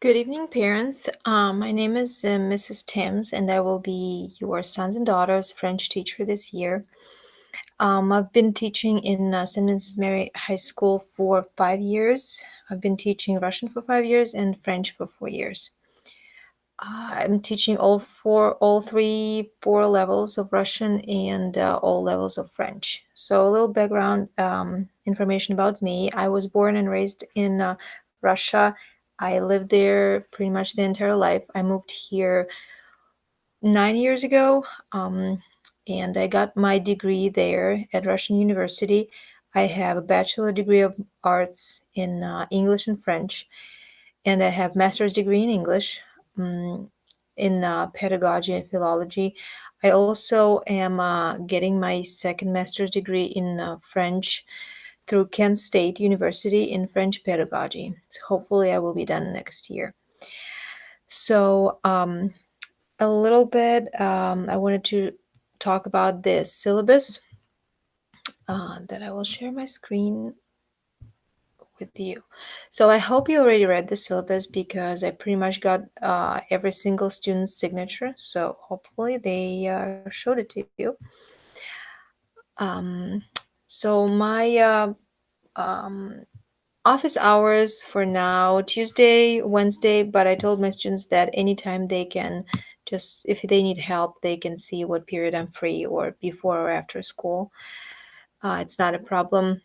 Good evening, parents. My name is Mrs. Timms, and I will be your sons and daughters' French teacher this year. I've been teaching in St. Mrs. Mary High School for 5 years. I've been teaching Russian for 5 years and French for 4 years. I'm teaching four levels of Russian and all levels of French. So a little background information about me. I was born and raised in Russia. I lived there pretty much the entire life. I moved here 9 years ago, and I got my degree there at Russian University. I have a bachelor degree of arts in English and French, and I have master's degree in English, in pedagogy and philology. I also am getting my second master's degree in French through Kent State University in French pedagogy. So hopefully, I will be done next year. So, a little bit, I wanted to talk about this syllabus that I will share my screen with you. So I hope you already read the syllabus because I pretty much got every single student's signature. So hopefully they showed it to you. Um, so my office hours for now, Tuesday, Wednesday, but I told my students that anytime they can just, if they need help, they can see what period I'm free or before or after school. It's not a problem.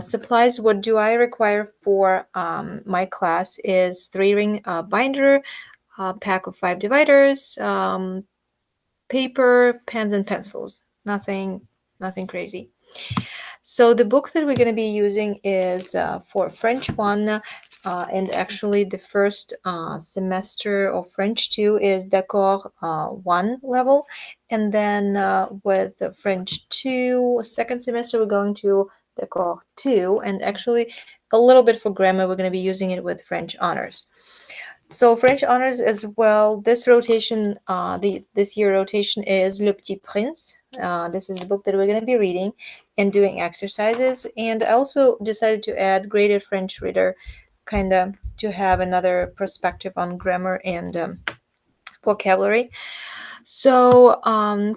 Supplies, what do I require for my class is 3-ring binder, a pack of 5 dividers, paper, pens, and pencils. Nothing crazy. So the book that we're going to be using is for French 1, and actually the first semester of French 2 is D'accord 1 level, and then with the French 2 second semester we're going to D'accord 2, and actually a little bit for grammar we're going to be using it with French honors. So French honors as well. This rotation, this year rotation is Le Petit Prince. This is the book that we're going to be reading and doing exercises. And I also decided to add Graded French Reader, kind of to have another perspective on grammar and vocabulary. So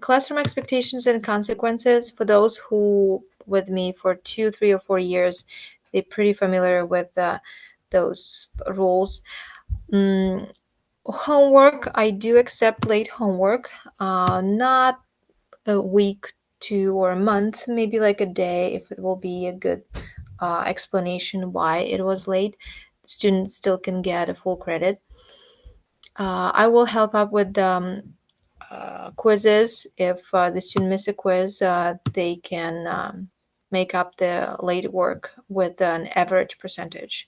classroom expectations and consequences for those who with me for 2, 3, or 4 years, they're pretty familiar with those rules. Mm, Homework, I do accept late homework, not a week, 2, or a month, maybe like a day if it will be a good explanation why it was late. Students still can get a full credit. I will help up with quizzes. If the student miss a quiz, they can make up the late work with an average percentage.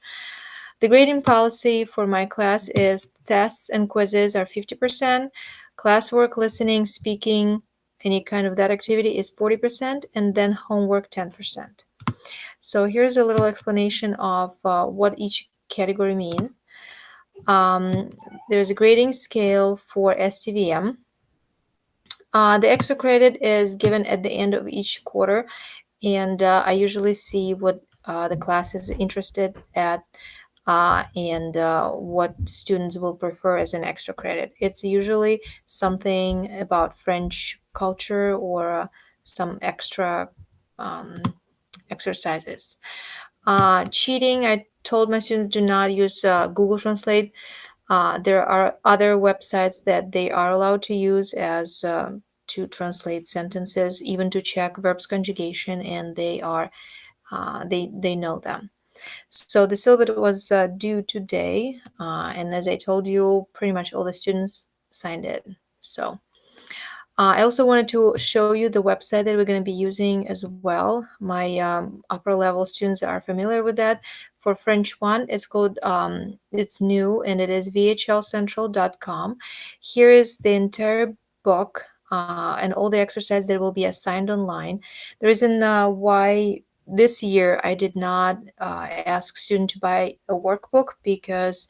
The grading policy for my class is tests and quizzes are 50%, classwork, listening, speaking, any kind of that activity is 40%, and then homework 10%. So here's a little explanation of what each category means. There's a grading scale for SCVM. The extra credit is given at the end of each quarter, and I usually see what the class is interested at and what students will prefer as an extra credit. It's usually something about French culture or some extra um, exercises. Cheating, I told my students do not use Google Translate. There are other websites that they are allowed to use as to translate sentences, even to check verbs conjugation, and they know them. So the syllabus was due today, and as I told you, pretty much all the students signed it. So I also wanted to show you the website that we're going to be using as well. My upper level students are familiar with that. For French 1, it's called, it's new, and it is vhlcentral.com. Here is the entire book and all the exercises that will be assigned online. The reason why this year I did not ask students to buy a workbook because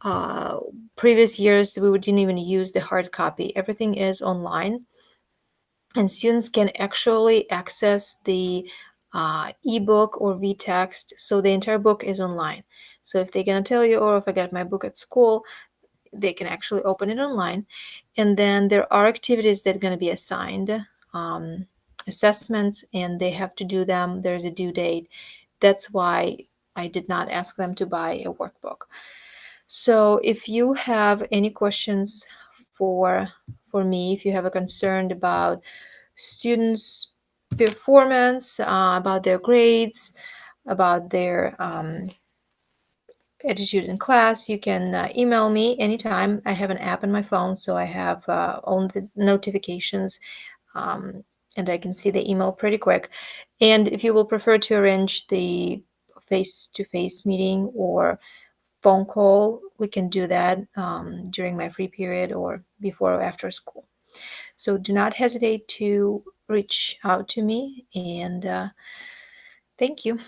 uh, previous years we didn't even use the hard copy. Everything is online, and students can actually access the ebook or vtext. So the entire book is online. So if they're going to tell you, oh, if I got my book at school, they can actually open it online. And then there are activities that are going to be assigned, um, assessments, and they have to do them. There's a due date. That's why I did not ask them to buy a workbook. So if you have any questions for me, if you have a concern about students' performance, about their grades, about their attitude in class, you can email me anytime. I have an app on my phone, so I have all the notifications, um, and I can see the email pretty quick. And if you will prefer to arrange the face-to-face meeting or phone call, we can do that during my free period or before or after school. So do not hesitate to reach out to me, and thank you.